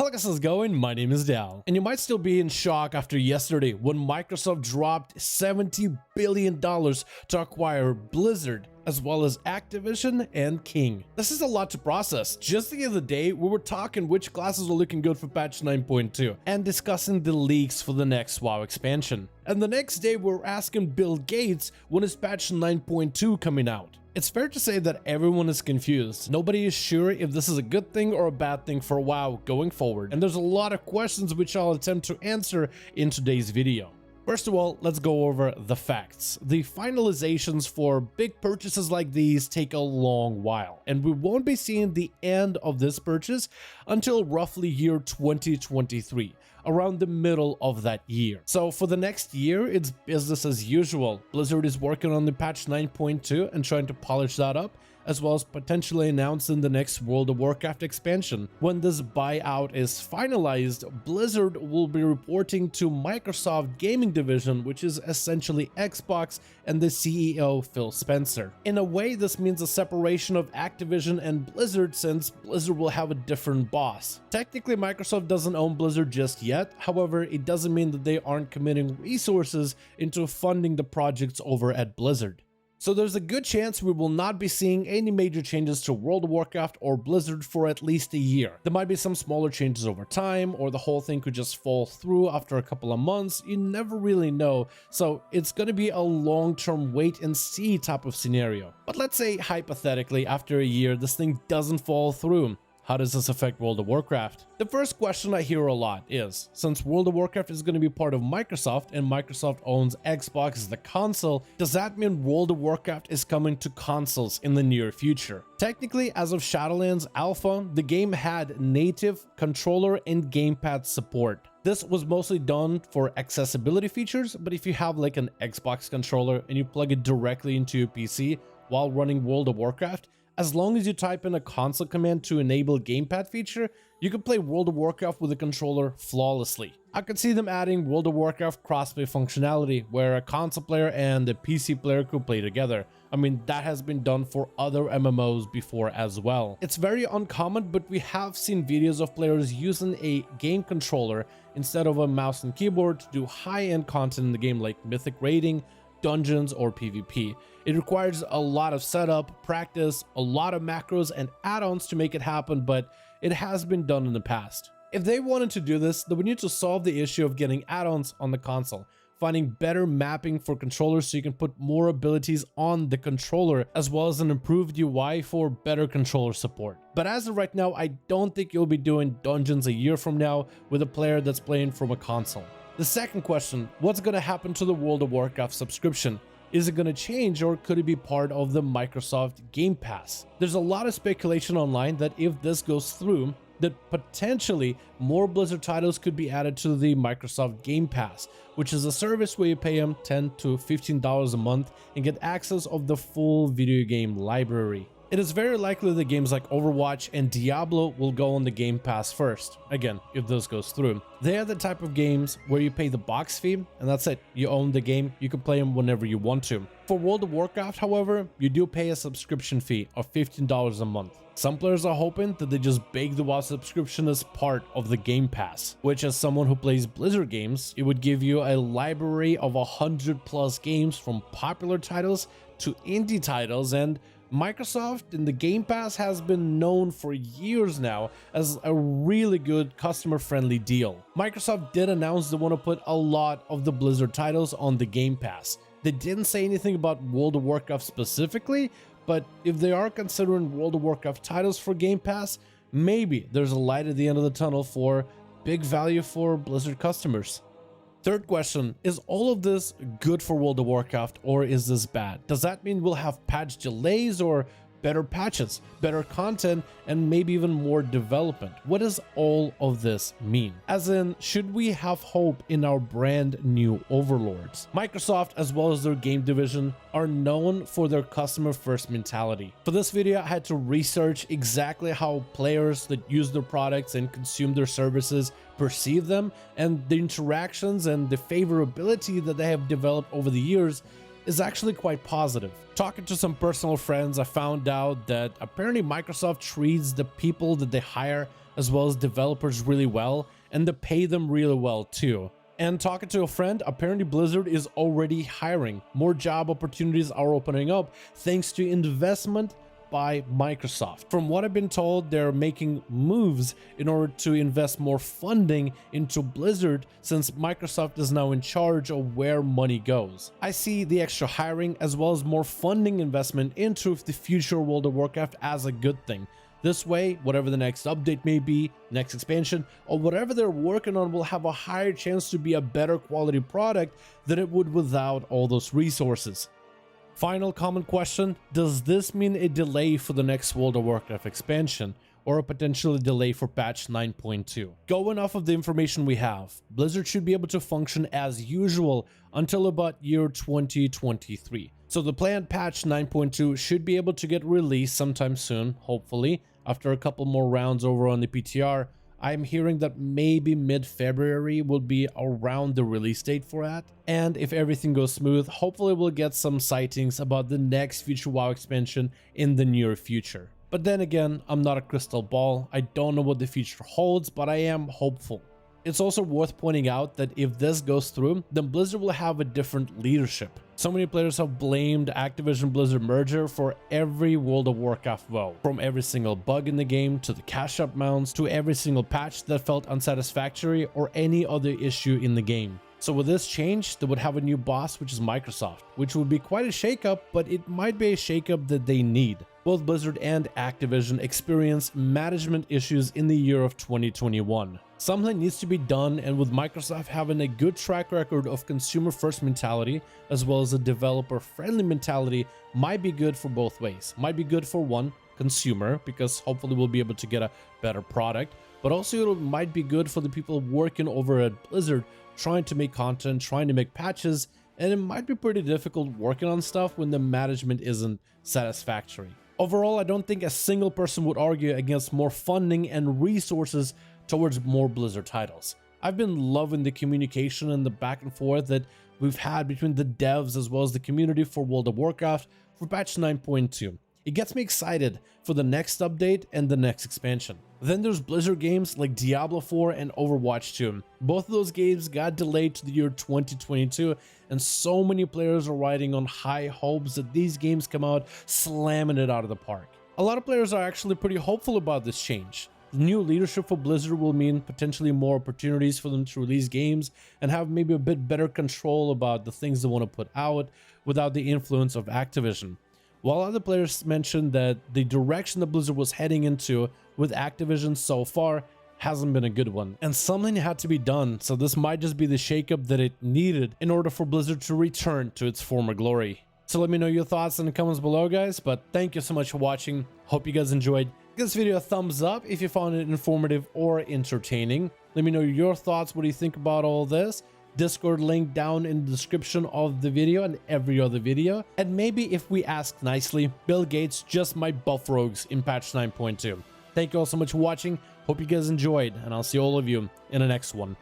Hello guys, how's it going? My name is Dal, and you might still be in shock after yesterday when Microsoft dropped $70 billion to acquire Blizzard, as well as Activision and King. This is a lot to process. Just the other day, we were talking which classes are looking good for patch 9.2 and discussing the leaks for the next WoW expansion. And the next day, we were asking Bill Gates when is patch 9.2 coming out. It's fair to say that everyone is confused. Nobody is sure if this is a good thing or a bad thing for WoW going forward, and there's a lot of questions which I'll attempt to answer in today's video. First of all, let's go over the facts. The finalizations for big purchases like these take a long while, and we won't be seeing the end of this purchase until roughly year 2023, around the middle of that year. So for the next year, it's business as usual. Blizzard is working on the patch 9.2 and trying to polish that up, as well as potentially announcing the next World of Warcraft expansion. When this buyout is finalized, Blizzard will be reporting to Microsoft Gaming Division, which is essentially Xbox and the CEO Phil Spencer. In a way, this means a separation of Activision and Blizzard, since Blizzard will have a different boss. Technically, Microsoft doesn't own Blizzard just yet, however, it doesn't mean that they aren't committing resources into funding the projects over at Blizzard. So there's a good chance we will not be seeing any major changes to World of Warcraft or Blizzard for at least a year. There might be some smaller changes over time, or the whole thing could just fall through after a couple of months. You never really know, so it's going to be a long-term wait and see type of scenario. But let's say hypothetically after a year this thing doesn't fall through. How does this affect World of Warcraft? The first question I hear a lot is, since World of Warcraft is going to be part of Microsoft and Microsoft owns Xbox as the console, does that mean World of Warcraft is coming to consoles in the near future? Technically, as of Shadowlands Alpha, the game had native controller and gamepad support. This was mostly done for accessibility features, but if you have like an Xbox controller and you plug it directly into your PC while running World of Warcraft, as long as you type in a console command to enable gamepad feature, you can play World of Warcraft with a controller flawlessly. I could see them adding World of Warcraft crossplay functionality, where a console player and a PC player could play together. I mean, that has been done for other MMOs before as well. It's very uncommon, but we have seen videos of players using a game controller instead of a mouse and keyboard to do high-end content in the game like mythic raiding, dungeons, or PvP. It requires a lot of setup, practice, a lot of macros and add-ons to make it happen, but it has been done in the past. If they wanted to do this, then we need to solve the issue of getting add-ons on the console, finding better mapping for controllers so you can put more abilities on the controller, as well as an improved UI for better controller support. But as of right now, I don't think you'll be doing dungeons a year from now with a player that's playing from a console. The second question, what's going to happen to the World of Warcraft subscription? Is it going to change, or could it be part of the Microsoft Game Pass? There's a lot of speculation online that if this goes through, that potentially more Blizzard titles could be added to the Microsoft Game Pass, which is a service where you pay them $10 to $15 a month and get access of the full video game library. It is very likely that games like Overwatch and Diablo will go on the Game Pass first, again, if this goes through. They are the type of games where you pay the box fee, and that's it. You own the game, you can play them whenever you want to. For World of Warcraft, however, you do pay a subscription fee of $15 a month. Some players are hoping that they just bake the WoW subscription as part of the Game Pass, which, as someone who plays Blizzard games, it would give you a library of 100+ games from popular titles to indie titles, and Microsoft in the Game Pass has been known for years now as a really good customer-friendly deal. Microsoft did announce they want to put a lot of the Blizzard titles on the Game Pass. They didn't say anything about World of Warcraft specifically, but if they are considering World of Warcraft titles for Game Pass, maybe there's a light at the end of the tunnel for big value for Blizzard customers. Third question, is all of this good for World of Warcraft, or is this bad? Does that mean we'll have patch delays or better patches, better content, and maybe even more development? What does all of this mean? As in, should we have hope in our brand new overlords? Microsoft, as well as their game division, are known for their customer first mentality. For this video, I had to research exactly how players that use their products and consume their services perceive them, and the interactions and the favorability that they have developed over the years is actually quite positive. Talking to some personal friends, I found out that apparently Microsoft treats the people that they hire as well as developers really well, and they pay them really well too. And talking to a friend, apparently Blizzard is already hiring. More job opportunities are opening up thanks to investment by Microsoft. From what I've been told, they're making moves in order to invest more funding into Blizzard since Microsoft is now in charge of where money goes. I see the extra hiring as well as more funding investment into the future World of Warcraft as a good thing. This way, whatever the next update may be, next expansion, or whatever they're working on will have a higher chance to be a better quality product than it would without all those resources. Final common question, does this mean a delay for the next World of Warcraft expansion, or a potential delay for patch 9.2? Going off of the information we have, Blizzard should be able to function as usual until about year 2023. So the planned patch 9.2 should be able to get released sometime soon, hopefully, after a couple more rounds over on the PTR. I'm hearing that maybe mid-February will be around the release date for that. And if everything goes smooth, hopefully we'll get some sightings about the next future WoW expansion in the near future. But then again, I'm not a crystal ball. I don't know what the future holds, but I am hopeful. It's also worth pointing out that if this goes through, then Blizzard will have a different leadership. So many players have blamed Activision Blizzard merger for every World of Warcraft WoW. From every single bug in the game, to the cash up mounts, to every single patch that felt unsatisfactory, or any other issue in the game. So with this change, they would have a new boss, which is Microsoft, which would be quite a shakeup, but it might be a shakeup that they need. Both Blizzard and Activision experienced management issues in the year of 2021. Something needs to be done, and with Microsoft having a good track record of consumer-first mentality as well as a developer-friendly mentality, might be good for both ways. Might be good for one, consumer, because hopefully we'll be able to get a better product, but also it might be good for the people working over at Blizzard trying to make content, trying to make patches, and it might be pretty difficult working on stuff when the management isn't satisfactory. Overall, I don't think a single person would argue against more funding and resources towards more Blizzard titles. I've been loving the communication and the back and forth that we've had between the devs as well as the community for World of Warcraft for patch 9.2. It gets me excited for the next update and the next expansion. Then there's Blizzard games like Diablo 4 and Overwatch 2. Both of those games got delayed to the year 2022, and so many players are riding on high hopes that these games come out slamming it out of the park. A lot of players are actually pretty hopeful about this change. The new leadership for Blizzard will mean potentially more opportunities for them to release games and have maybe a bit better control about the things they want to put out without the influence of Activision. While other players mentioned that the direction that Blizzard was heading into with Activision so far hasn't been a good one, and something had to be done, so this might just be the shakeup that it needed in order for Blizzard to return to its former glory. So let me know your thoughts in the comments below, guys, but thank you so much for watching. Hope you guys enjoyed. Give this video a thumbs up if you found it informative or entertaining. Let me know your thoughts. What do you think about all this? Discord link down in the description of the video and every other video. And maybe if we ask nicely, Bill Gates just might buff rogues in patch 9.2. Thank you all so much for watching. Hope you guys enjoyed, and I'll see all of you in the next one.